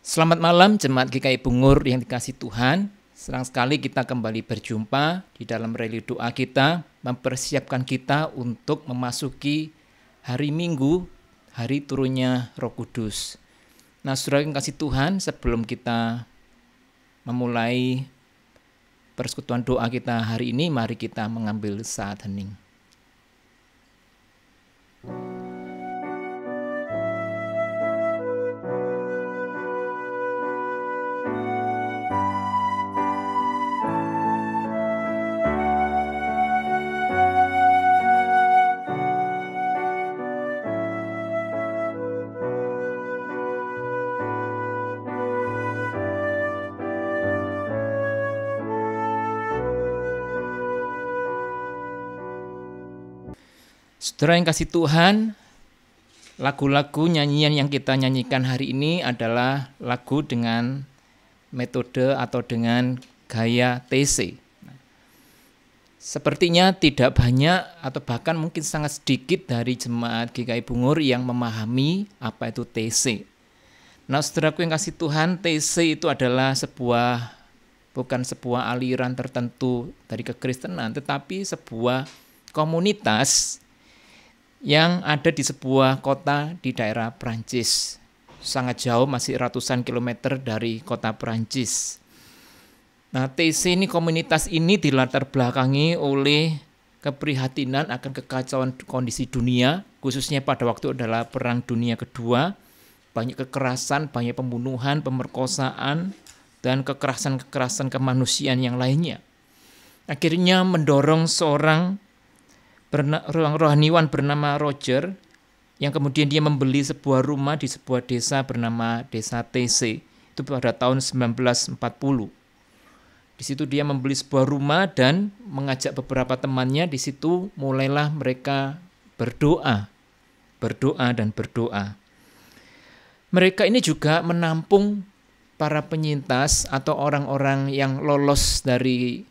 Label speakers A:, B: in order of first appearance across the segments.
A: Selamat malam Jemaat GKI Bungur yang dikasihi Tuhan. Senang sekali kita kembali berjumpa di dalam reli doa kita, mempersiapkan kita untuk memasuki hari Minggu, hari turunnya Roh Kudus. Nah, saudara yang kasih Tuhan, sebelum kita memulai persekutuan doa kita hari ini, mari kita mengambil saat hening. Saudara yang kasih Tuhan, lagu-lagu nyanyian yang kita nyanyikan hari ini adalah lagu dengan metode atau dengan gaya TC. Sepertinya tidak banyak atau bahkan mungkin sangat sedikit dari jemaat GKI Bungur yang memahami apa itu TC. Nah, saudaraku yang kasih Tuhan, TC itu adalah bukan sebuah aliran tertentu dari kekristenan, tetapi sebuah komunitas yang ada di sebuah kota di daerah Prancis. Sangat jauh, masih ratusan kilometer dari kota Prancis. Nah, TC ini, komunitas ini dilatar belakangi oleh keprihatinan akan kekacauan kondisi dunia, khususnya pada waktu adalah Perang Dunia Kedua. Banyak kekerasan, banyak pembunuhan, pemerkosaan, dan kekerasan-kekerasan kemanusiaan yang lainnya. Akhirnya mendorong seorang rohaniwan bernama Roger, yang kemudian dia membeli sebuah rumah di sebuah desa bernama Desa TC. Itu pada tahun 1940. Di situ dia membeli sebuah rumah dan mengajak beberapa temannya. Di situ mulailah mereka berdoa dan berdoa. Mereka ini juga menampung para penyintas atau orang-orang yang lolos dari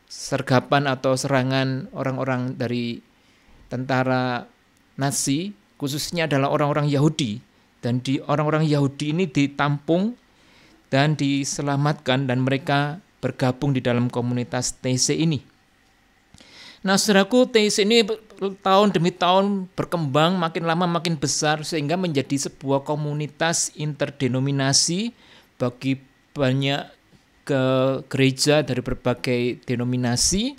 A: sergapan atau serangan orang-orang dari tentara Nazi, khususnya adalah orang-orang Yahudi. Dan di orang-orang Yahudi ini ditampung dan diselamatkan, dan mereka bergabung di dalam komunitas TC ini. Nah, saudaraku, TC ini tahun demi tahun berkembang, makin lama makin besar, sehingga menjadi sebuah komunitas interdenominasi bagi banyak ke gereja dari berbagai denominasi,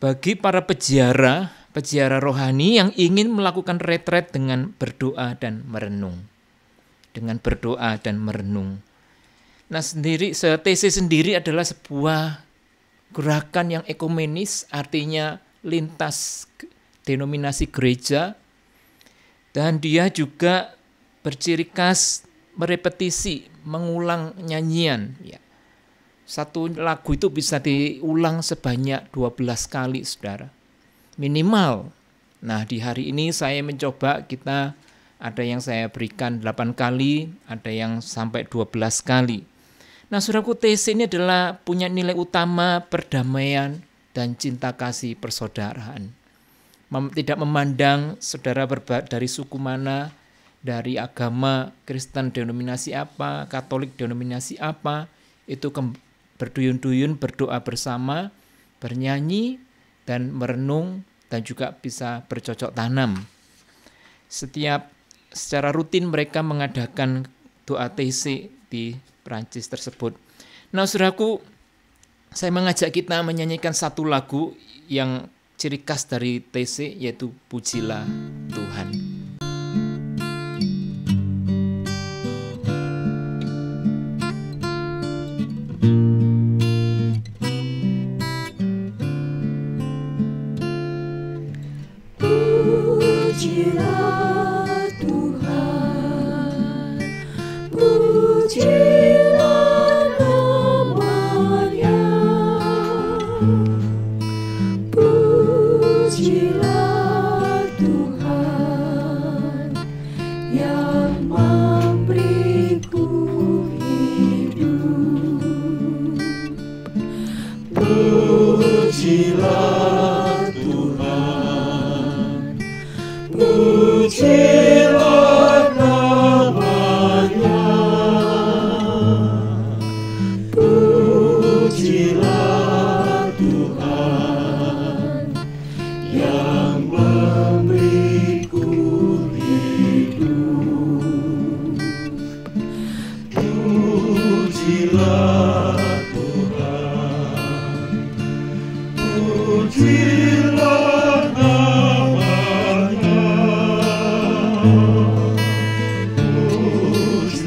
A: bagi para peziarah rohani yang ingin melakukan retret dengan berdoa dan merenung. Nah, TC sendiri adalah sebuah gerakan yang ekumenis, artinya lintas denominasi gereja, dan dia juga berciri khas merepetisi, mengulang nyanyian. Ya. Satu lagu itu bisa diulang sebanyak 12 kali, saudara. Minimal. Nah, di hari ini saya mencoba, ada yang saya berikan 8 kali, ada yang sampai 12 kali. Nah, saudaraku, TC ini adalah punya nilai utama perdamaian dan cinta kasih persaudaraan. Tidak memandang saudara dari suku mana, dari agama Kristen denominasi apa, Katolik denominasi apa, itu berduyun-duyun berdoa bersama, bernyanyi dan merenung, dan juga bisa bercocok tanam. Secara rutin mereka mengadakan doa TC di Prancis tersebut. Nah, saudaraku, saya mengajak kita menyanyikan satu lagu yang ciri khas dari TC, yaitu Pujilah Tuhan.
B: Pujilah Tuhan, pujilah nama-Nya, pujilah Tuhan yang memberiku hidup. Pujilah Tuhan, pujilah nama-Nya,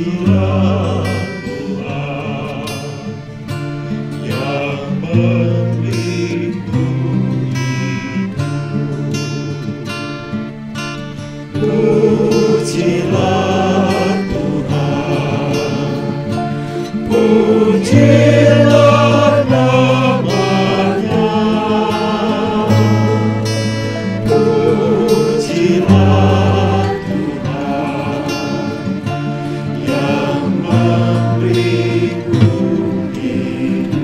C: Pujilah Tuhan yang memberiku hidup. Pujilah Tuhan, pujilah namanya. Pujilah Tuhan yang memberiku hidup.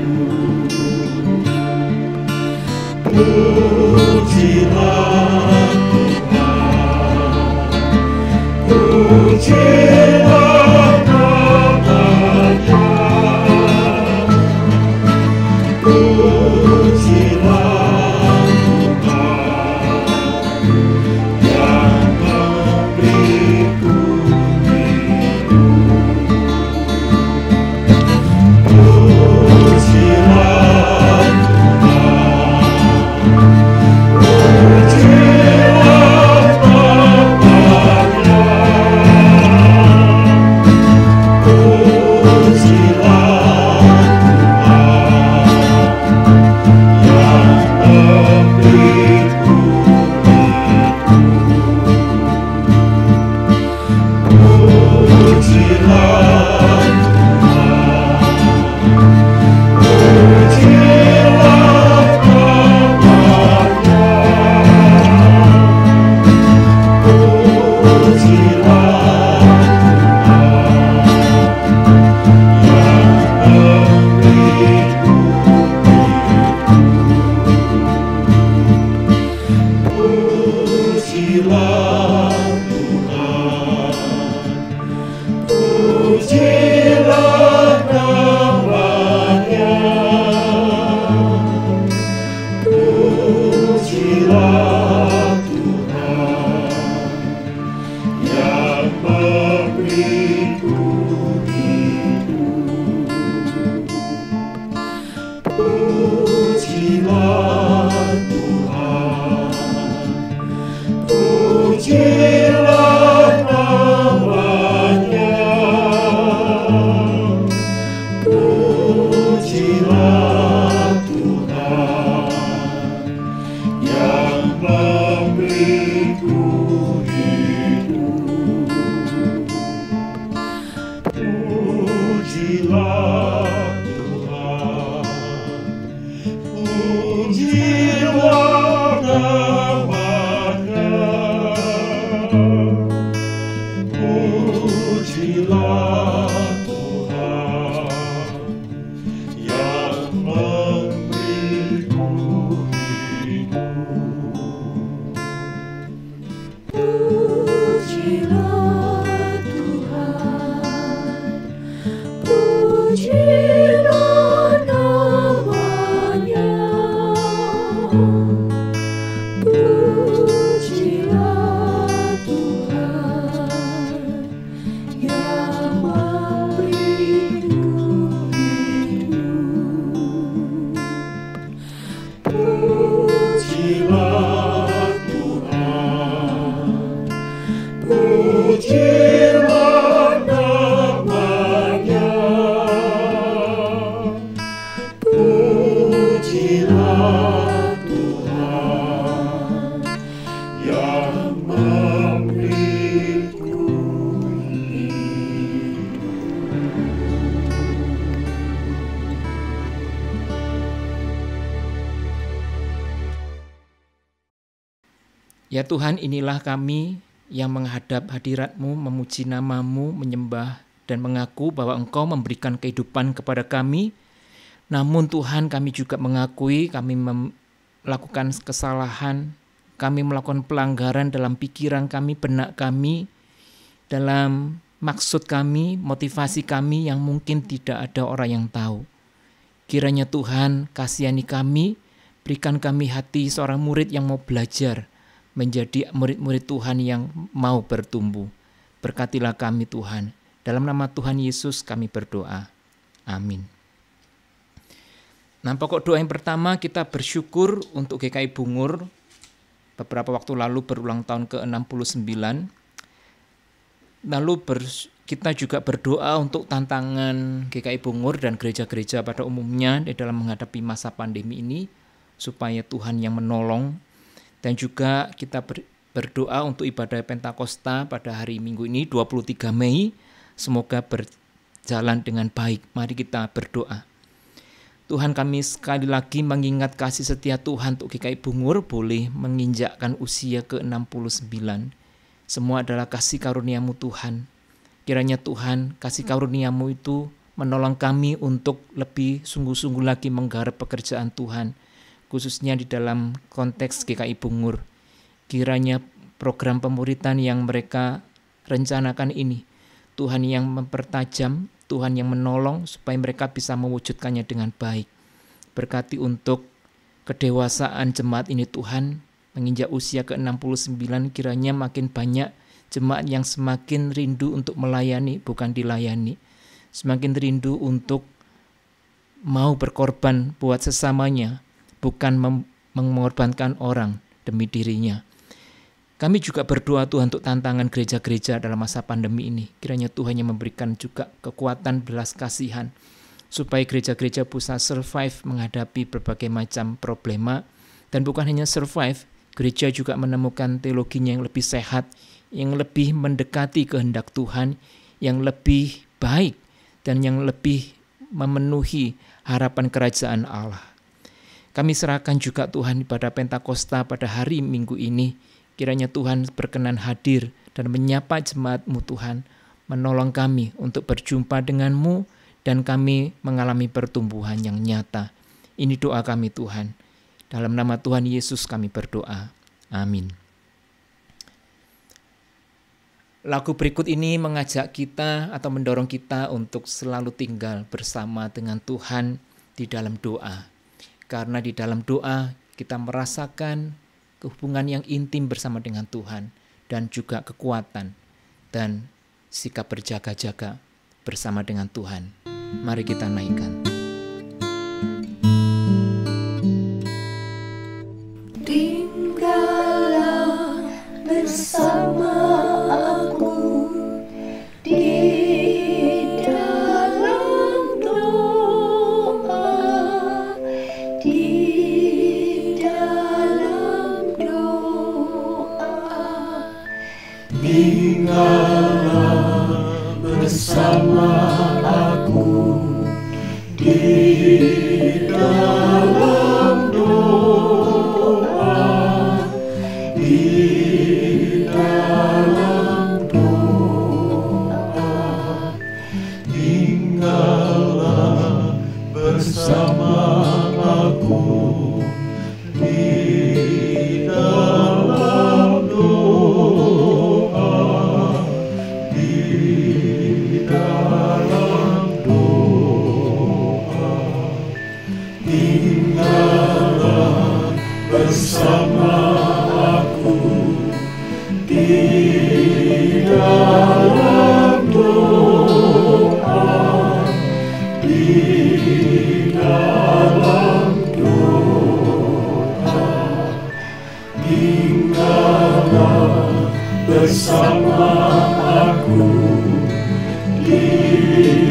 C: Pujilah Tuhan, pujilah namanya. Pujilah Tuhan yang memberiku hidup. Pujilah Tuhan, pujilah namanya.
A: Ya Tuhan, inilah kami yang menghadap hadirat-Mu, memuji nama-Mu, menyembah dan mengaku bahwa Engkau memberikan kehidupan kepada kami. Namun Tuhan, kami juga mengakui kami melakukan kesalahan, kami melakukan pelanggaran dalam pikiran kami, benak kami, dalam maksud kami, motivasi kami yang mungkin tidak ada orang yang tahu. Kiranya Tuhan kasihani kami, berikan kami hati seorang murid yang mau belajar, menjadi murid-murid Tuhan yang mau bertumbuh. Berkatilah kami Tuhan. Dalam nama Tuhan Yesus kami berdoa. Amin. Nah, pokok doa yang pertama kita bersyukur untuk GKI Bungur. Beberapa waktu lalu berulang tahun ke-69. Lalu kita juga berdoa untuk tantangan GKI Bungur dan gereja-gereja pada umumnya di dalam menghadapi masa pandemi ini, supaya Tuhan yang menolong. Dan juga kita berdoa untuk ibadah Pentakosta pada hari Minggu ini 23 Mei, semoga berjalan dengan baik. Mari kita berdoa. Tuhan, kami sekali lagi mengingat kasih setia Tuhan untuk GKI Bungur boleh menginjakkan usia ke-69. Semua adalah kasih karunia-Mu Tuhan. Kiranya Tuhan, kasih karunia-Mu itu menolong kami untuk lebih sungguh-sungguh lagi menggarap pekerjaan Tuhan, khususnya di dalam konteks GKI Bungur. Kiranya program pemuritan yang mereka rencanakan ini, Tuhan yang mempertajam, Tuhan yang menolong supaya mereka bisa mewujudkannya dengan baik. Berkati untuk kedewasaan jemaat ini Tuhan, menginjak usia ke-69, kiranya makin banyak jemaat yang semakin rindu untuk melayani, bukan dilayani. Semakin rindu untuk mau berkorban buat sesamanya, bukan mengorbankan orang demi dirinya. Kami juga berdoa Tuhan untuk tantangan gereja-gereja dalam masa pandemi ini. Kiranya Tuhan yang memberikan juga kekuatan belas kasihan, supaya gereja-gereja bisa survive menghadapi berbagai macam problema. Dan bukan hanya survive, gereja juga menemukan teologinya yang lebih sehat, yang lebih mendekati kehendak Tuhan, yang lebih baik, dan yang lebih memenuhi harapan kerajaan Allah. Kami serahkan juga Tuhan pada Pentakosta pada hari Minggu ini. Kiranya Tuhan berkenan hadir dan menyapa jemaat-Mu Tuhan, menolong kami untuk berjumpa dengan-Mu, dan kami mengalami pertumbuhan yang nyata. Ini doa kami Tuhan. Dalam nama Tuhan Yesus kami berdoa. Amin. Lagu berikut ini mengajak kita atau mendorong kita untuk selalu tinggal bersama dengan Tuhan di dalam doa. Karena di dalam doa kita merasakan hubungan yang intim bersama dengan Tuhan, dan juga kekuatan dan sikap berjaga-jaga bersama dengan Tuhan. Mari kita naikkan.
B: Tinggallah bersama aku di dalam doa, di dalam doa.
C: Tinggallah bersama aku di dalam doa, di dalam doa. Tinggallah bersama aku di dalam doa, di dalam doa. Tinggallah bersama aku di dalam doa, di dalam doa. Tinggallah bersama aku di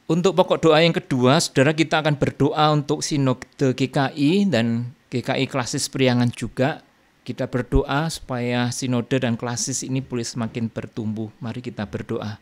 A: Untuk pokok doa yang kedua, saudara, kita akan berdoa untuk Sinode GKI dan GKI Klasis Priangan juga. Kita berdoa supaya Sinode dan Klasis ini boleh semakin bertumbuh. Mari kita berdoa.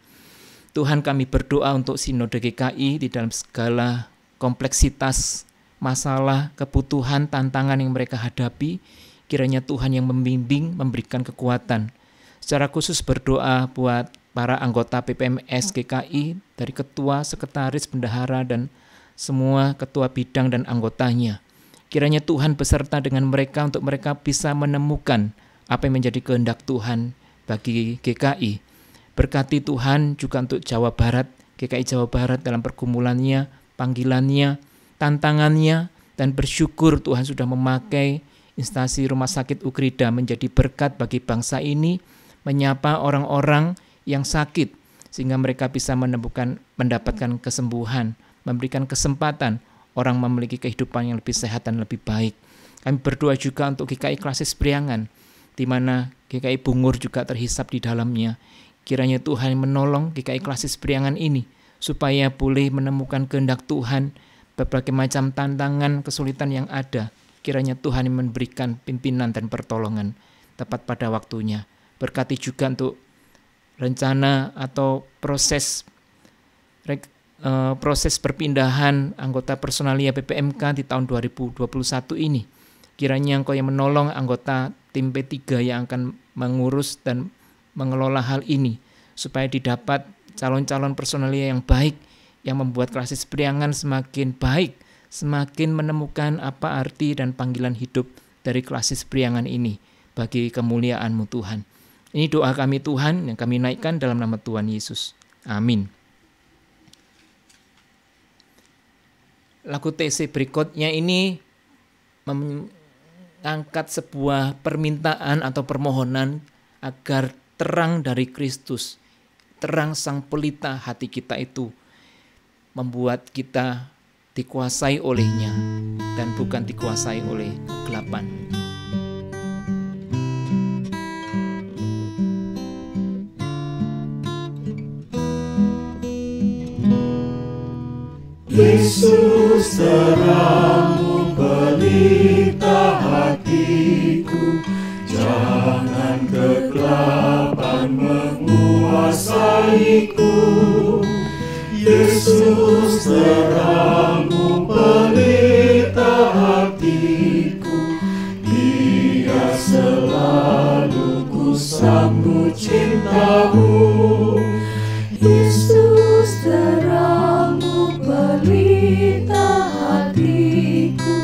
A: Tuhan, kami berdoa untuk Sinode GKI di dalam segala kompleksitas masalah, kebutuhan, tantangan yang mereka hadapi. Kiranya Tuhan yang membimbing, memberikan kekuatan. Secara khusus berdoa buat para anggota PPMS GKI, dari ketua, sekretaris, bendahara, dan semua ketua bidang dan anggotanya. Kiranya Tuhan beserta dengan mereka untuk mereka bisa menemukan apa yang menjadi kehendak Tuhan bagi GKI. Berkati Tuhan juga untuk Jawa Barat, GKI Jawa Barat dalam pergumulannya, panggilannya, tantangannya, dan bersyukur Tuhan sudah memakai instansi Rumah Sakit Ukrida menjadi berkat bagi bangsa ini, menyapa orang-orang yang sakit sehingga mereka bisa mendapatkan kesembuhan, memberikan kesempatan orang memiliki kehidupan yang lebih sehat dan lebih baik. Kami berdoa juga untuk GKI Klasis Priangan, di mana GKI Bungur juga terhisap di dalamnya. Kiranya Tuhan menolong GKI Klasis Priangan ini supaya boleh menemukan kehendak Tuhan, berbagai macam tantangan, kesulitan yang ada. Kiranya Tuhan memberikan pimpinan dan pertolongan tepat pada waktunya. Berkati juga untuk rencana atau proses perpindahan anggota personalia PPMK di tahun 2021 ini. Kiranya Engkau yang menolong anggota tim P3 yang akan mengurus dan mengelola hal ini, supaya didapat calon-calon personalia yang baik, yang membuat Klasis Priangan semakin baik, semakin menemukan apa arti dan panggilan hidup dari Klasis Priangan ini bagi kemuliaan-Mu Tuhan. Ini doa kami Tuhan yang kami naikkan dalam nama Tuhan Yesus. Amin. Lagu TC berikutnya ini mengangkat sebuah permintaan atau permohonan agar terang dari Kristus, terang Sang Pelita hati kita itu membuat kita dikuasai olehnya dan bukan dikuasai oleh kegelapan.
C: Yesus terangmu pelita hatiku, jangan kegelapan menguasaiku. Yesus terangmu pelita hatiku, Dia selalu ku sambut cintamu.
B: Yesus terangmu pelita hatiku,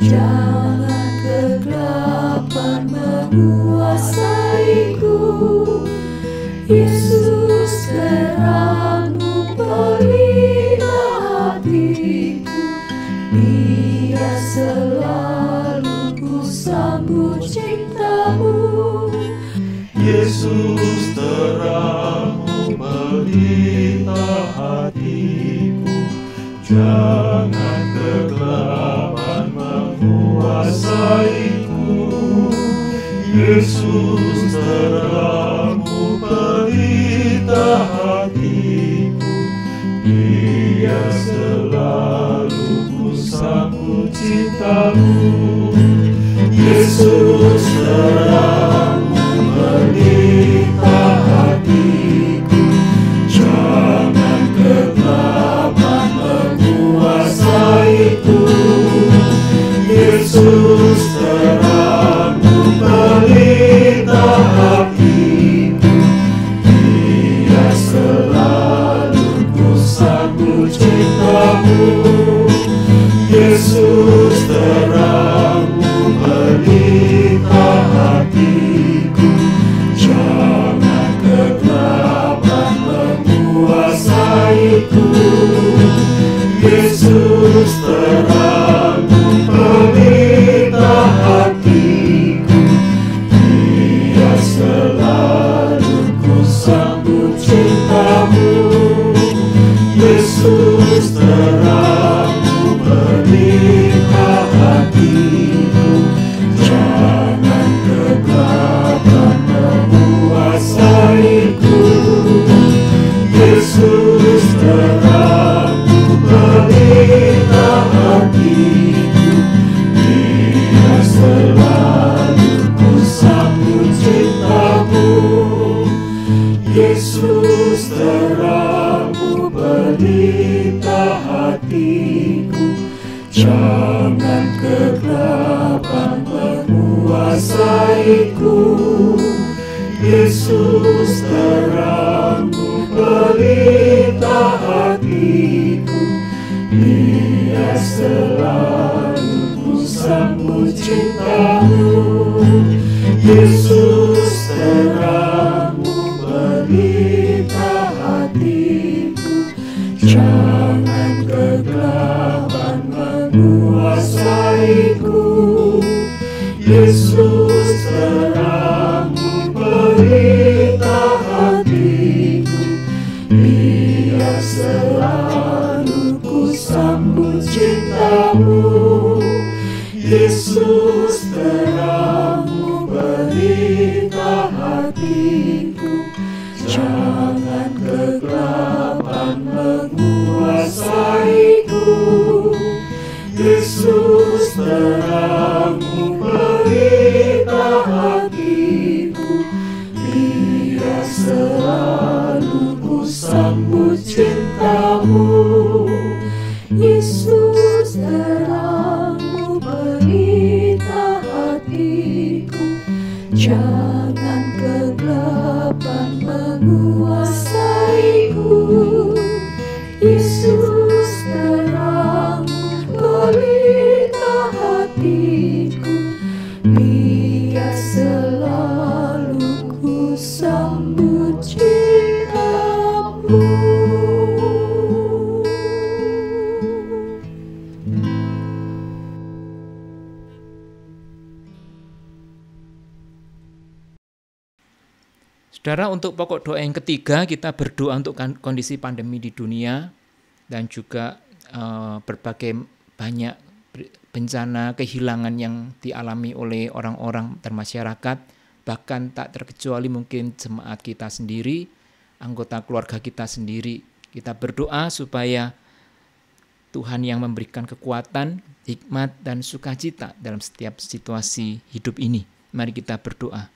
B: jangan kegelapan menguasaiku. Yesus terangmu pelita hatiku, Dia selalu ku sambut cintamu.
C: Yesus terangmu pelita hatiku, jangan kegelapan menguasaiku. Yesus terangmu pelita hatiku, Dia selalu ku sambut cintamu. Yesus terangmu pelita hatiku, jangan kegelapan menguasaiku. Yesus terangmu pelita hatiku, Dia selalu ku sambut cintamu. Yesus terangmu pelita hatiku, jangan kegelapan menguasaiku. Yesus terangmu pelita hatiku, Dia selalu ku sambut cintamu. Yesus terangmu pelita hatiku, jangan kegelapan menguasaiku. Yesus terang pelita hatiku, jangan kegelapan menguasaiku. Yesus terangku, pelita hatiku, biar selalu ku sambut cintamu. Yesus terangku, pelita hatiku, jangan kegelapan menguasaiku. Yesus terangku, pelita hatiku, biar selalu ku sambut cintamu. Yesus terangku, pelita hatiku, jangan kegelapan menguasaiku. Yesus terangku, pelita hatiku, biar selalu ku sambut cintamu. Yesus terangku, pelita hatiku, jangan kegelapan menguasaiku. Yesus terangku, pelita hatiku, biar selalu ku sambut cintamu.
A: Saudara, untuk pokok doa yang ketiga, kita berdoa untuk kondisi pandemi di dunia dan juga berbagai banyak bencana kehilangan yang dialami oleh orang-orang dan masyarakat, bahkan tak terkecuali mungkin jemaat kita sendiri, anggota keluarga kita sendiri. Kita berdoa supaya Tuhan yang memberikan kekuatan, hikmat, dan sukacita dalam setiap situasi hidup ini. Mari kita berdoa.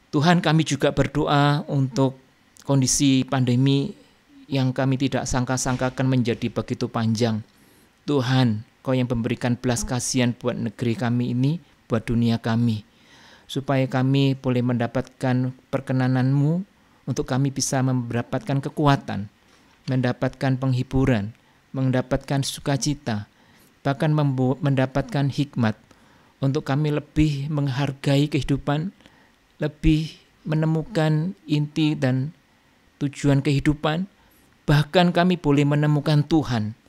A: Tuhan, kami juga berdoa untuk kondisi pandemi yang kami tidak sangka-sangkakan menjadi begitu panjang. Tuhan, Kau yang memberikan belas kasihan buat negeri kami ini, buat dunia kami, supaya kami boleh mendapatkan perkenanan-Mu untuk kami bisa mendapatkan kekuatan, mendapatkan penghiburan, mendapatkan sukacita, bahkan mendapatkan hikmat untuk kami lebih menghargai kehidupan, lebih menemukan inti dan tujuan kehidupan, bahkan kami boleh menemukan Tuhan,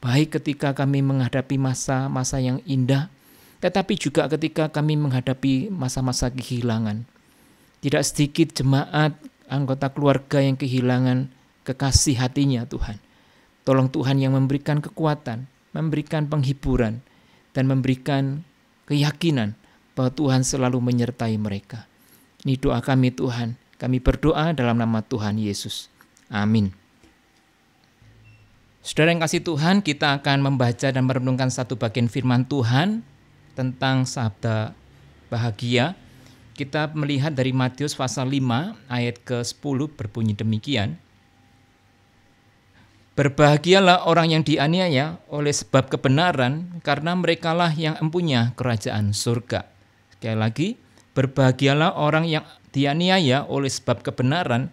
A: baik ketika kami menghadapi masa-masa yang indah, tetapi juga ketika kami menghadapi masa-masa kehilangan. Tidak sedikit jemaat, anggota keluarga yang kehilangan kekasih hatinya Tuhan. Tolong Tuhan yang memberikan kekuatan, memberikan penghiburan, dan memberikan keyakinan bahwa Tuhan selalu menyertai mereka. Ini doa kami Tuhan. Kami berdoa dalam nama Tuhan Yesus. Amin. Saudara yang kasih Tuhan, kita akan membaca dan merenungkan satu bagian firman Tuhan tentang sabda bahagia. Kita melihat dari Matius pasal 5 ayat ke-10 berbunyi demikian. Berbahagialah orang yang dianiaya oleh sebab kebenaran, karena merekalah yang empunya kerajaan surga. Sekali lagi, berbahagialah orang yang dianiaya oleh sebab kebenaran,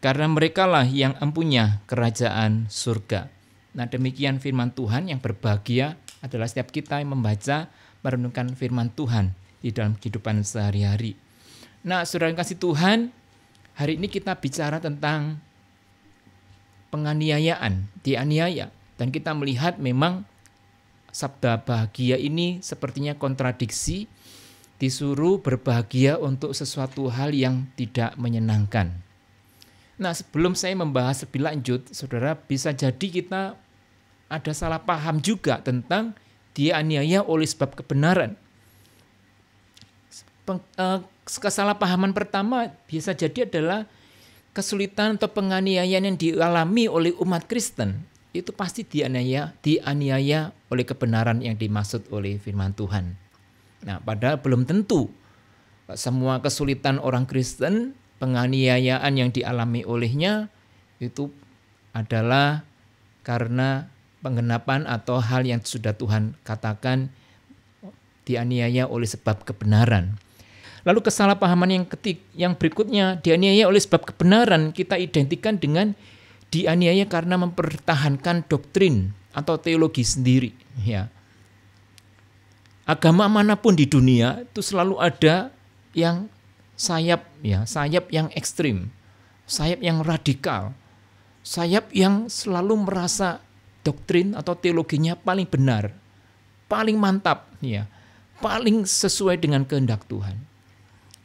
A: karena merekalah yang empunya kerajaan surga. Nah, demikian firman Tuhan. Yang berbahagia adalah setiap kita yang membaca, merenungkan firman Tuhan di dalam kehidupan sehari-hari. Nah, saudara yang kasih Tuhan, hari ini kita bicara tentang penganiayaan, dianiaya. Dan kita melihat memang sabda bahagia ini sepertinya kontradiksi, disuruh berbahagia untuk sesuatu hal yang tidak menyenangkan. Nah, sebelum saya membahas lebih lanjut, saudara, bisa jadi kita ada salah paham juga tentang dianiaya oleh sebab kebenaran. Kesalahpahaman pertama bisa jadi adalah kesulitan atau penganiayaan yang dialami oleh umat Kristen. Itu pasti dianiaya oleh kebenaran yang dimaksud oleh firman Tuhan. Nah, padahal belum tentu semua kesulitan orang Kristen, penganiayaan yang dialami olehnya itu adalah karena penggenapan atau hal yang sudah Tuhan katakan, dianiaya oleh sebab kebenaran. Lalu kesalahpahaman yang berikutnya, dianiaya oleh sebab kebenaran, kita identikan dengan dianiaya karena mempertahankan doktrin atau teologi sendiri. Ya. Agama manapun di dunia itu selalu ada yang sayap yang ekstrim, sayap yang radikal, sayap yang selalu merasa doktrin atau teologinya paling benar, paling mantap, paling sesuai dengan kehendak Tuhan.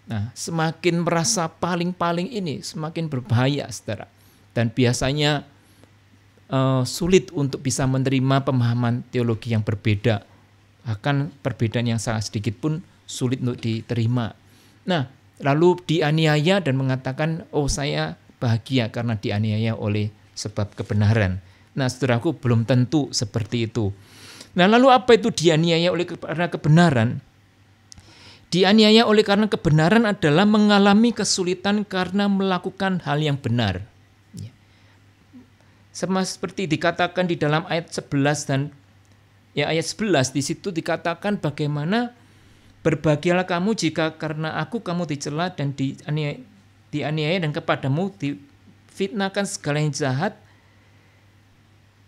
A: Nah, semakin merasa paling-paling ini semakin berbahaya, saudara. Dan biasanya sulit untuk bisa menerima pemahaman teologi yang berbeda. Bahkan perbedaan yang sangat sedikit pun sulit untuk diterima. Nah, lalu dianiaya dan mengatakan, oh saya bahagia karena dianiaya oleh sebab kebenaran. Nah, saudaraku, belum tentu seperti itu. Nah, lalu apa itu dianiaya oleh karena kebenaran? Dianiaya oleh karena kebenaran adalah mengalami kesulitan karena melakukan hal yang benar. Sama seperti dikatakan di dalam ayat 11 dan ayat 11 di situ dikatakan bagaimana berbahagialah kamu jika karena aku kamu dicela dan dianiaya dan kepadamu difitnahkan segala yang jahat.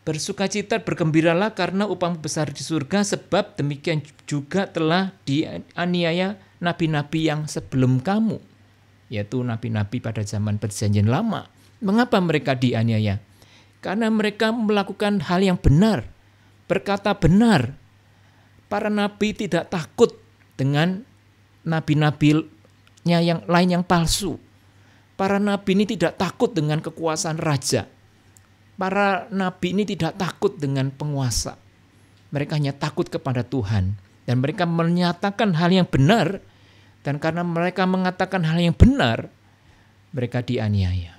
A: Bersukacita bergembiralah karena upamu besar di surga, sebab demikian juga telah dianiaya nabi-nabi yang sebelum kamu, yaitu nabi-nabi pada zaman Perjanjian Lama. Mengapa mereka dianiaya? Karena mereka melakukan hal yang benar, berkata benar. Para nabi tidak takut dengan nabi-nabinya yang lain yang palsu. Para nabi ini tidak takut dengan kekuasaan raja. Para nabi ini tidak takut dengan penguasa. Mereka hanya takut kepada Tuhan. Dan mereka menyatakan hal yang benar. Dan karena mereka mengatakan hal yang benar, mereka dianiaya.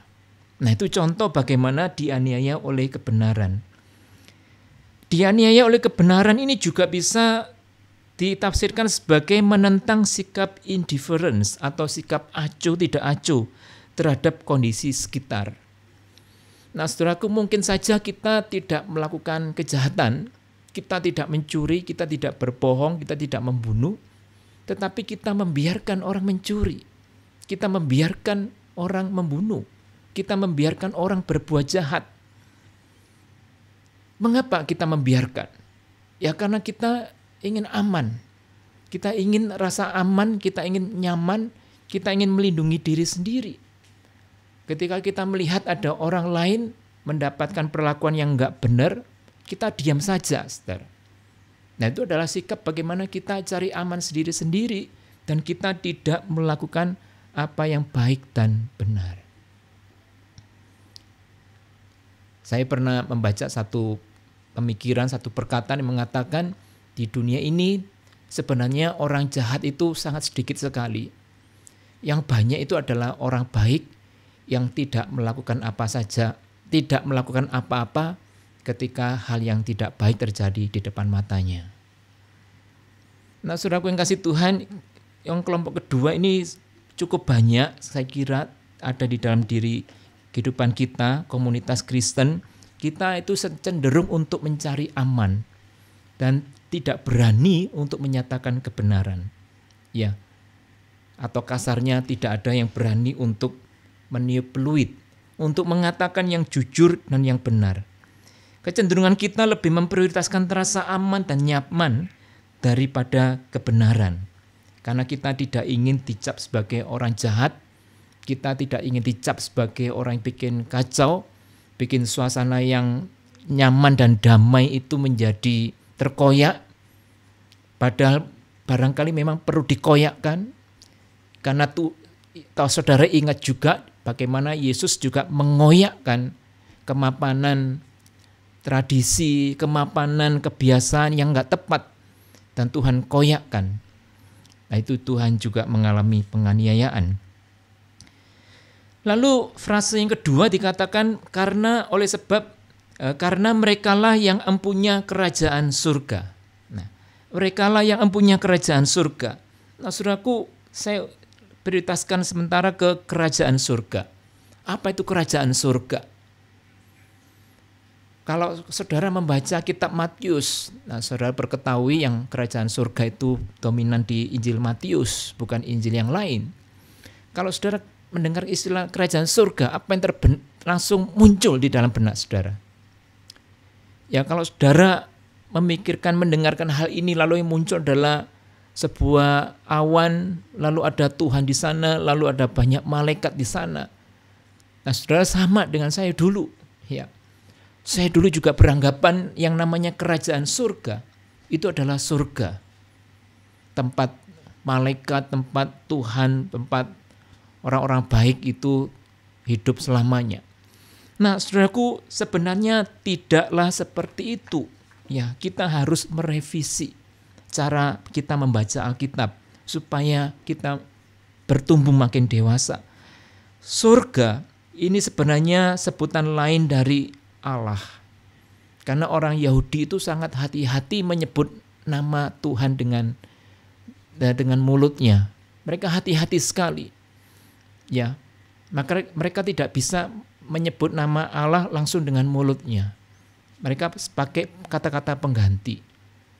A: Nah, itu contoh bagaimana dianiaya oleh kebenaran. Dianiaya oleh kebenaran ini juga bisa ditafsirkan sebagai menentang sikap indifference atau sikap acuh tidak acuh terhadap kondisi sekitar. Nah, saudaraku, mungkin saja kita tidak melakukan kejahatan, kita tidak mencuri, kita tidak berbohong, kita tidak membunuh, tetapi kita membiarkan orang mencuri, kita membiarkan orang membunuh, kita membiarkan orang berbuat jahat. Mengapa kita membiarkan? Ya karena kita ingin aman, kita ingin rasa aman, kita ingin nyaman, kita ingin melindungi diri sendiri. Ketika kita melihat ada orang lain mendapatkan perlakuan yang enggak benar, kita diam saja, saudara. Nah, itu adalah sikap bagaimana kita cari aman sendiri-sendiri dan kita tidak melakukan apa yang baik dan benar. Saya pernah membaca satu pemikiran, satu perkataan yang mengatakan di dunia ini sebenarnya orang jahat itu sangat sedikit sekali. Yang banyak itu adalah orang baik yang tidak melakukan apa saja, tidak melakukan apa-apa ketika hal yang tidak baik terjadi di depan matanya. Nah, saudaraku yang kasih Tuhan, yang kelompok kedua ini cukup banyak, saya kira ada di dalam diri kehidupan kita, komunitas Kristen. Kita itu cenderung untuk mencari aman dan tidak berani untuk menyatakan kebenaran. Ya. Atau kasarnya tidak ada yang berani untuk meniup peluit, untuk mengatakan yang jujur dan yang benar. Kecenderungan kita lebih memprioritaskan rasa aman dan nyaman daripada kebenaran. Karena kita tidak ingin dicap sebagai orang jahat, kita tidak ingin dicap sebagai orang yang bikin kacau, bikin suasana yang nyaman dan damai itu menjadi terkoyak. Padahal barangkali memang perlu dikoyakkan. Karena saudara ingat juga bagaimana Yesus juga mengoyakkan kemapanan tradisi, kemapanan kebiasaan yang enggak tepat. Dan Tuhan koyakkan. Nah, itu Tuhan juga mengalami penganiayaan. Lalu frase yang kedua dikatakan karena merekalah yang empunya kerajaan surga. Nah, merekalah yang empunya kerajaan surga. Nah, saudaraku, saya prioritaskan sementara ke kerajaan surga. Apa itu kerajaan surga? Kalau saudara membaca kitab Matius, nah saudara berketahui yang kerajaan surga itu dominan di Injil Matius, bukan Injil yang lain. Kalau saudara mendengar istilah kerajaan surga, apa yang langsung muncul di dalam benak saudara? Ya, kalau saudara memikirkan, mendengarkan hal ini, lalu yang muncul adalah sebuah awan, lalu ada Tuhan di sana, lalu ada banyak malaikat di sana. Nah, saudara sama dengan saya dulu, ya. Saya dulu juga beranggapan yang namanya kerajaan surga itu adalah surga. Tempat malaikat, tempat Tuhan, tempat orang-orang baik itu hidup selamanya. Nah, saudaraku, sebenarnya tidaklah seperti itu. Ya, kita harus merevisi cara kita membaca Alkitab supaya kita bertumbuh makin dewasa. Surga ini sebenarnya sebutan lain dari Allah. Karena orang Yahudi itu sangat hati-hati menyebut nama Tuhan dengan mulutnya. Mereka hati-hati sekali. Ya, maka mereka tidak bisa menyebut nama Allah langsung dengan mulutnya. Mereka pakai kata-kata pengganti.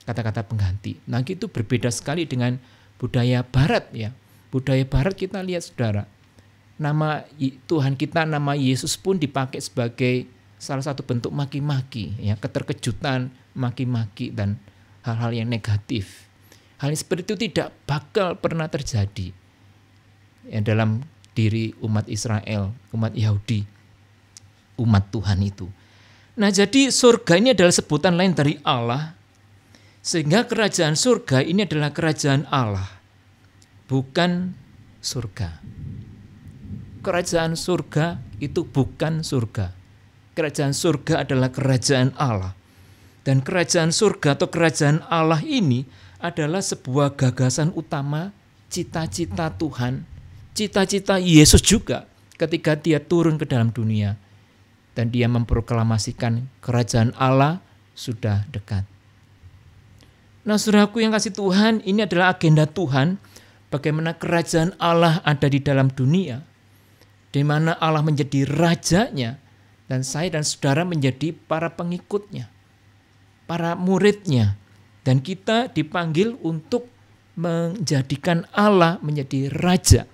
A: Kata-kata pengganti. Nah, itu berbeda sekali dengan budaya barat, ya. Budaya barat kita lihat, saudara. Nama Tuhan kita, nama Yesus pun dipakai sebagai salah satu bentuk maki-maki, ya, keterkejutan, maki-maki dan hal-hal yang negatif. Hal seperti itu tidak bakal pernah terjadi ya, dalam diri umat Israel, umat Yahudi, umat Tuhan itu. Nah, jadi surga ini adalah sebutan lain dari Allah, sehingga kerajaan surga ini adalah kerajaan Allah, bukan surga. Kerajaan surga itu bukan surga. Kerajaan surga adalah kerajaan Allah. Dan kerajaan surga atau kerajaan Allah ini adalah sebuah gagasan utama, cita-cita Tuhan, cita-cita Yesus juga ketika dia turun ke dalam dunia. Dan dia memproklamasikan kerajaan Allah sudah dekat. Nah, saudaraku yang kasih Tuhan, ini adalah agenda Tuhan, bagaimana kerajaan Allah ada di dalam dunia, di mana Allah menjadi rajanya, dan saya dan saudara menjadi para pengikutnya, para muridnya. Dan kita dipanggil untuk menjadikan Allah menjadi raja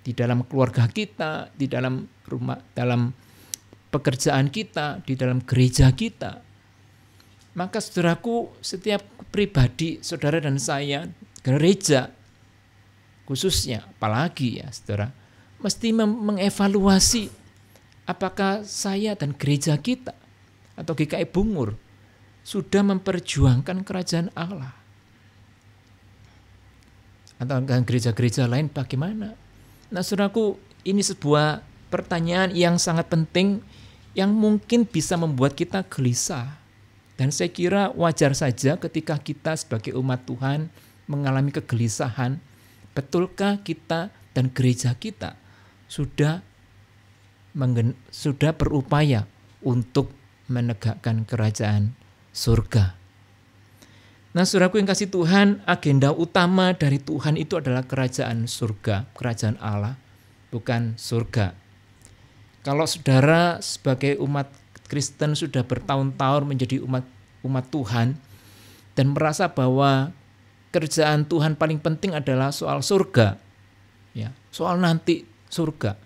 A: di dalam keluarga kita, di dalam rumah, dalam pekerjaan kita, di dalam gereja kita. Maka saudaraku, setiap pribadi, saudara dan saya, gereja khususnya, apalagi ya saudara, mesti mengevaluasi apakah saya dan gereja kita atau GKI Bungur sudah memperjuangkan kerajaan Allah? Atau gereja-gereja lain bagaimana? Nah, saudaraku, ini sebuah pertanyaan yang sangat penting yang mungkin bisa membuat kita gelisah. Dan saya kira wajar saja ketika kita sebagai umat Tuhan mengalami kegelisahan. Betulkah kita dan gereja kita sudah berupaya untuk menegakkan kerajaan surga? Nah, saudaraku yang kasih Tuhan, agenda utama dari Tuhan itu adalah kerajaan surga, kerajaan Allah, bukan surga. Kalau saudara sebagai umat Kristen sudah bertahun-tahun menjadi umat Tuhan dan merasa bahwa kerjaan Tuhan paling penting adalah soal surga, ya, soal nanti surga.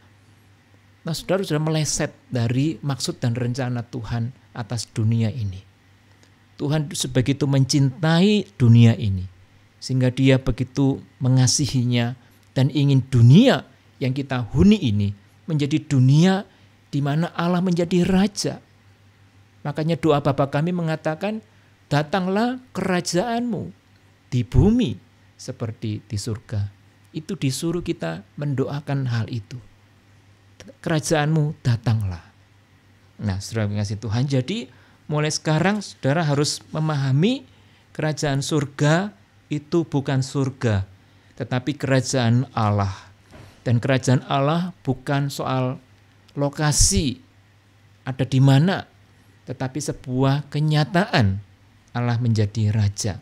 A: Nah, saudara sudah meleset dari maksud dan rencana Tuhan atas dunia ini. Tuhan sebegitu mencintai dunia ini, sehingga dia begitu mengasihinya dan ingin dunia yang kita huni ini menjadi dunia di mana Allah menjadi raja. Makanya doa Bapa kami mengatakan, datanglah kerajaanmu di bumi seperti di surga. Itu disuruh kita mendoakan hal itu. Kerajaanmu datanglah. Nah, saudara kasih Tuhan, jadi mulai sekarang saudara harus memahami kerajaan surga itu bukan surga, tetapi kerajaan Allah. Dan kerajaan Allah bukan soal lokasi ada di mana, tetapi sebuah kenyataan Allah menjadi raja.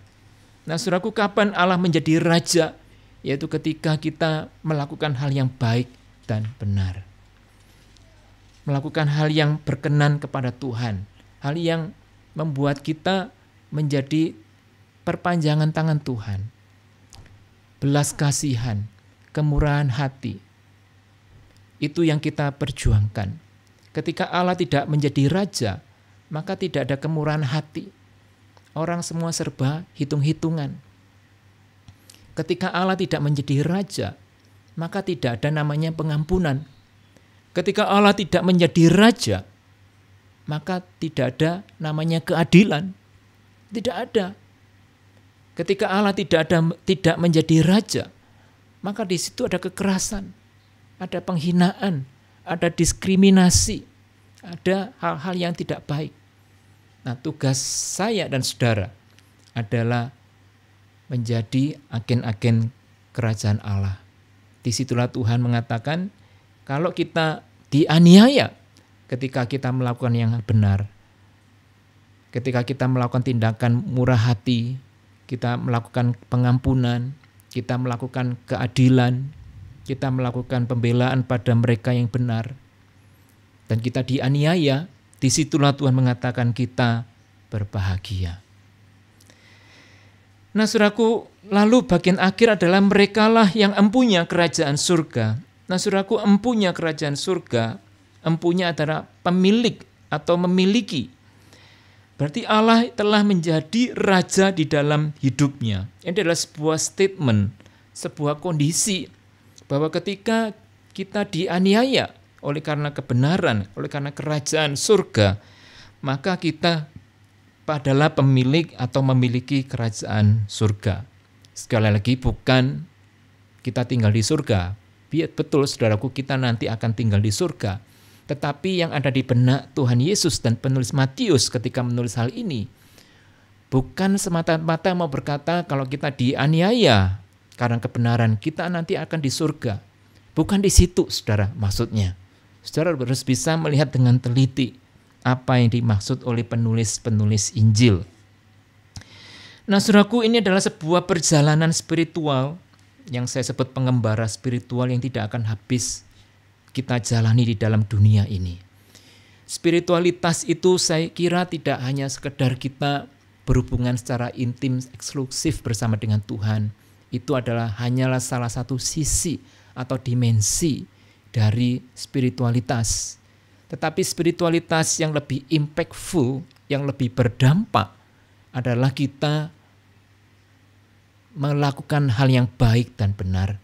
A: Nah, saudaraku, kapan Allah menjadi raja? Yaitu ketika kita melakukan hal yang baik dan benar. Melakukan hal yang berkenan kepada Tuhan. hal yang membuat kita menjadi perpanjangan tangan Tuhan. Belas kasihan, kemurahan hati, itu yang kita perjuangkan. Ketika Allah tidak menjadi raja, maka tidak ada kemurahan hati. Orang semua serba hitung-hitungan. Ketika Allah tidak menjadi raja, maka tidak ada namanya pengampunan. Ketika Allah tidak menjadi raja, maka tidak ada namanya keadilan. Tidak ada. Ketika Allah tidak menjadi raja, maka di situ ada kekerasan, ada penghinaan, ada diskriminasi, ada hal-hal yang tidak baik. Nah, tugas saya dan saudara adalah menjadi agen-agen kerajaan Allah. Disitulah Tuhan mengatakan, kalau kita dianiaya ketika kita melakukan yang benar, ketika kita melakukan tindakan murah hati, kita melakukan pengampunan, kita melakukan keadilan, kita melakukan pembelaan pada mereka yang benar, dan kita dianiaya, disitulah Tuhan mengatakan kita berbahagia. Nah, saudaraku, lalu bagian akhir adalah merekalah yang empunya kerajaan surga. Nah, saudaraku, empunya kerajaan surga, empunya adalah pemilik atau memiliki. Berarti Allah telah menjadi raja di dalam hidupnya. Ini adalah sebuah statement, sebuah kondisi bahwa ketika kita dianiaya oleh karena kebenaran, oleh karena kerajaan surga, maka kita adalah pemilik atau memiliki kerajaan surga. Sekali lagi, bukan kita tinggal di surga. Betul, saudaraku, kita nanti akan tinggal di surga. Tetapi yang ada di benak Tuhan Yesus dan penulis Matius ketika menulis hal ini, bukan semata-mata mau berkata kalau kita dianiaya karena kebenaran, kita nanti akan di surga. Bukan di situ, saudara, maksudnya. Saudara harus bisa melihat dengan teliti apa yang dimaksud oleh penulis-penulis Injil. Nah, saudaraku, ini adalah sebuah perjalanan spiritual yang saya sebut pengembara spiritual yang tidak akan habis kita jalani di dalam dunia ini. Spiritualitas itu saya kira tidak hanya sekedar kita berhubungan secara intim, eksklusif bersama dengan Tuhan. Itu hanyalah salah satu sisi atau dimensi dari spiritualitas. Tetapi spiritualitas yang lebih impactful, yang lebih berdampak adalah kita melakukan hal yang baik dan benar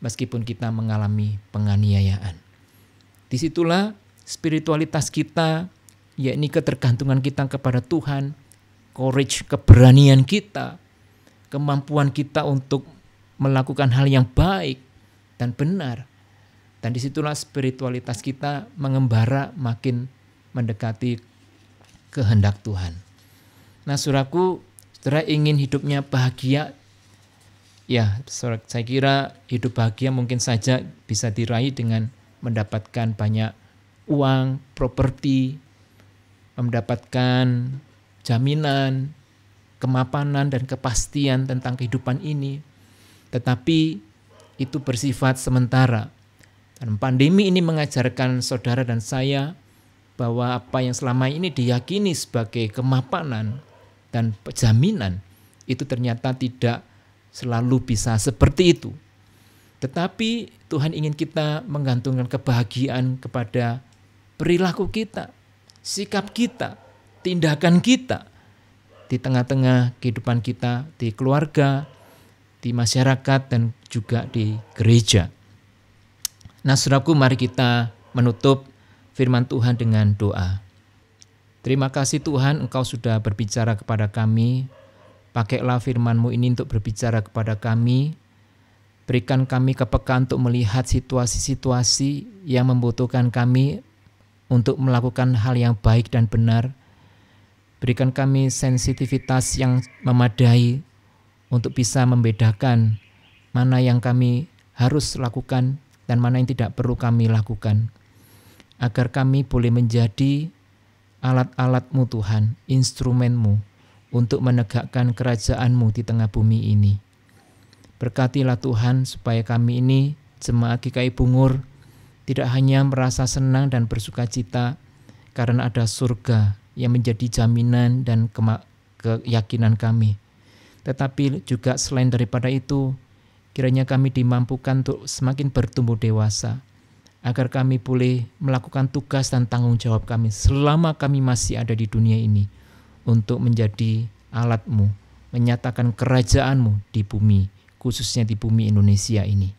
A: meskipun kita mengalami penganiayaan. Disitulah spiritualitas kita, yakni ketergantungan kita kepada Tuhan, courage, keberanian kita, kemampuan kita untuk melakukan hal yang baik dan benar. Dan disitulah spiritualitas kita mengembara makin mendekati kehendak Tuhan. Nah, saudaraku, saudara ingin hidupnya bahagia, ya saya kira hidup bahagia mungkin saja bisa diraih dengan mendapatkan banyak uang, properti, mendapatkan jaminan, kemapanan dan kepastian tentang kehidupan ini. Tetapi itu bersifat sementara. Dan pandemi ini mengajarkan saudara dan saya bahwa apa yang selama ini diyakini sebagai kemapanan dan jaminan itu ternyata tidak selalu bisa seperti itu. Tetapi Tuhan ingin kita menggantungkan kebahagiaan kepada perilaku kita, sikap kita, tindakan kita di tengah-tengah kehidupan kita, di keluarga, di masyarakat, dan juga di gereja. Nah, saudaraku, mari kita menutup firman Tuhan dengan doa. Terima kasih Tuhan, Engkau sudah berbicara kepada kami. Pakailah firman-Mu ini untuk berbicara kepada kami. Berikan kami kepekaan untuk melihat situasi-situasi yang membutuhkan kami untuk melakukan hal yang baik dan benar. Berikan kami sensitivitas yang memadai untuk bisa membedakan mana yang kami harus lakukan dan mana yang tidak perlu kami lakukan, agar kami boleh menjadi alat-alat-Mu Tuhan, instrumen-Mu untuk menegakkan kerajaan-Mu di tengah bumi ini. Berkatilah Tuhan supaya kami ini, jemaat GKI Bungur, tidak hanya merasa senang dan bersuka cita karena ada surga yang menjadi jaminan dan keyakinan kami. Tetapi juga selain daripada itu, kiranya kami dimampukan untuk semakin bertumbuh dewasa, agar kami boleh melakukan tugas dan tanggung jawab kami selama kami masih ada di dunia ini, untuk menjadi alat-Mu, menyatakan kerajaan-Mu di bumi, khususnya di bumi Indonesia ini.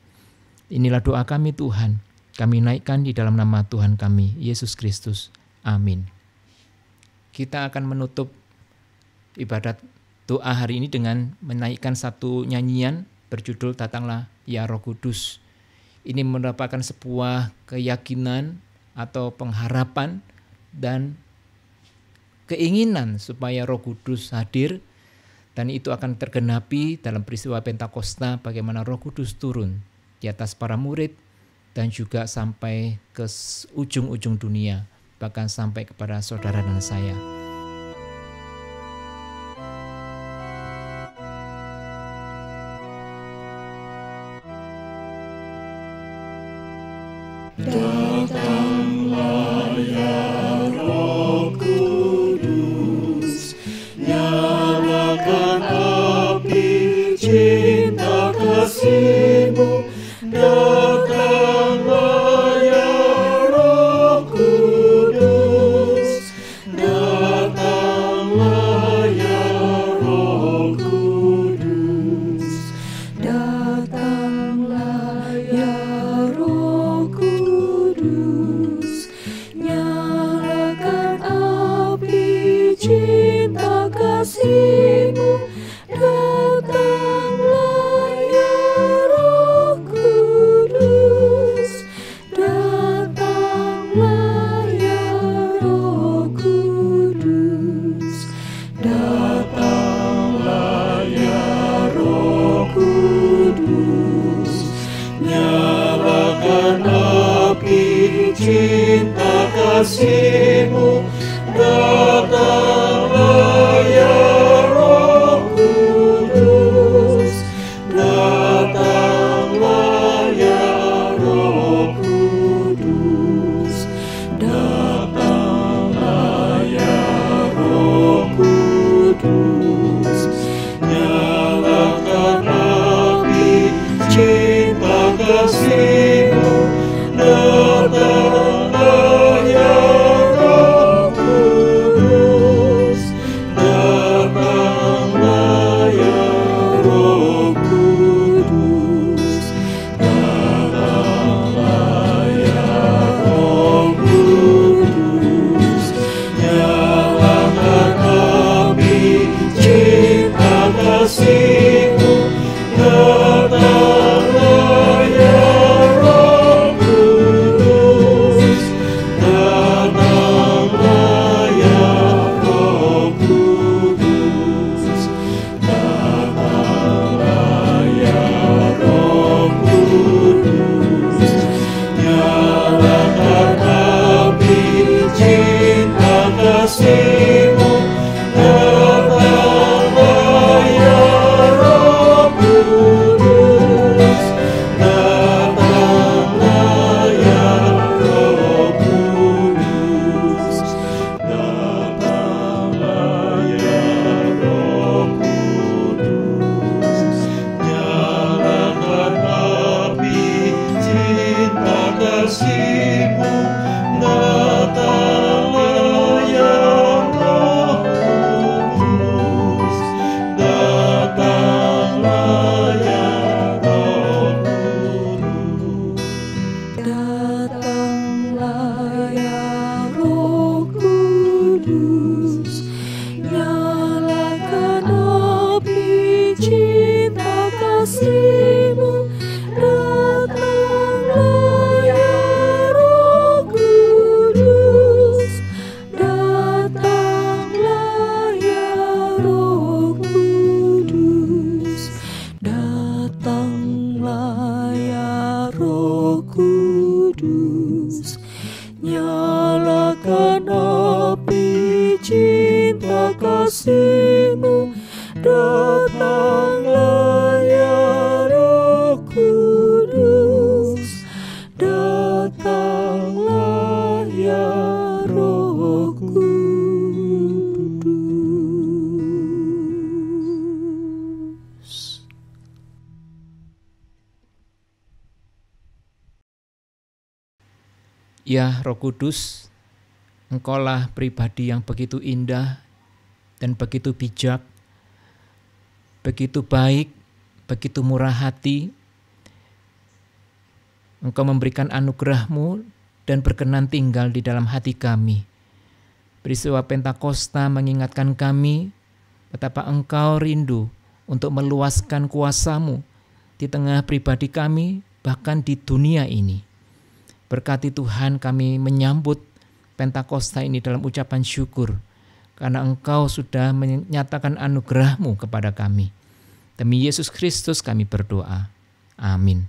A: Inilah doa kami Tuhan, kami naikkan di dalam nama Tuhan kami, Yesus Kristus. Amin. Kita akan menutup ibadat doa hari ini dengan menaikkan satu nyanyian berjudul Datanglah Ya Roh Kudus. Ini merupakan sebuah keyakinan atau pengharapan dan keinginan supaya Roh Kudus hadir, dan itu akan tergenapi dalam peristiwa Pentakosta, bagaimana Roh Kudus turun di atas para murid dan juga sampai ke ujung-ujung dunia, bahkan sampai kepada saudara dan saya.
B: Datanglah ya Roh Kudus, nyalakan api cinta kasih-Mu. Datanglah ya Roh Kudus, datanglah ya Roh Kudus, datanglah ya Roh Kudus, nyalakan api cinta kasih-Mu. Datanglah ya Roh Kudus, datanglah ya Roh Kudus, datanglah ya Roh Kudus, nyalakan api cinta kasih-Mu. Datanglah ya Roh Kudus, datanglah ya Roh Kudus, datanglah ya Roh Kudus, nyalakan api cinta kasih-Mu. Datanglah ya Roh Kudus, datanglah ya Roh Kudus, datanglah ya Roh Kudus, nyalakan api cinta kasih-Mu. Datanglah ya Roh Kudus, datanglah ya Roh Kudus, datanglah ya Roh Kudus, nyalakan api cinta kasih-Mu. Datanglah ya Roh Kudus, datanglah ya Roh Kudus, datanglah ya Roh Kudus, nyalakan api cinta kasih-Mu. Datanglah ya Roh Kudus, datanglah ya Roh Kudus, datanglah ya Roh Kudus, nyalakan api cinta kasih-Mu. Datanglah ya Roh Kudus, datanglah ya Roh Kudus, datanglah ya Roh Kudus, nyalakan api cinta kasih-Mu. Datanglah ya Roh Kudus, datanglah ya Roh Kudus.
A: Ya Roh Kudus, Engkaulah pribadi yang begitu indah dan begitu bijak, begitu baik, begitu murah hati. Engkau memberikan anugerah-Mu dan berkenan tinggal di dalam hati kami. Peristiwa Pentakosta mengingatkan kami betapa Engkau rindu untuk meluaskan kuasa-Mu di tengah pribadi kami, bahkan di dunia ini. Berkati Tuhan, kami menyambut Pentakosta ini dalam ucapan syukur, karena Engkau sudah menyatakan anugerah-Mu kepada kami. Demi Yesus Kristus kami berdoa. Amin.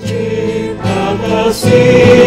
B: Cinta kasih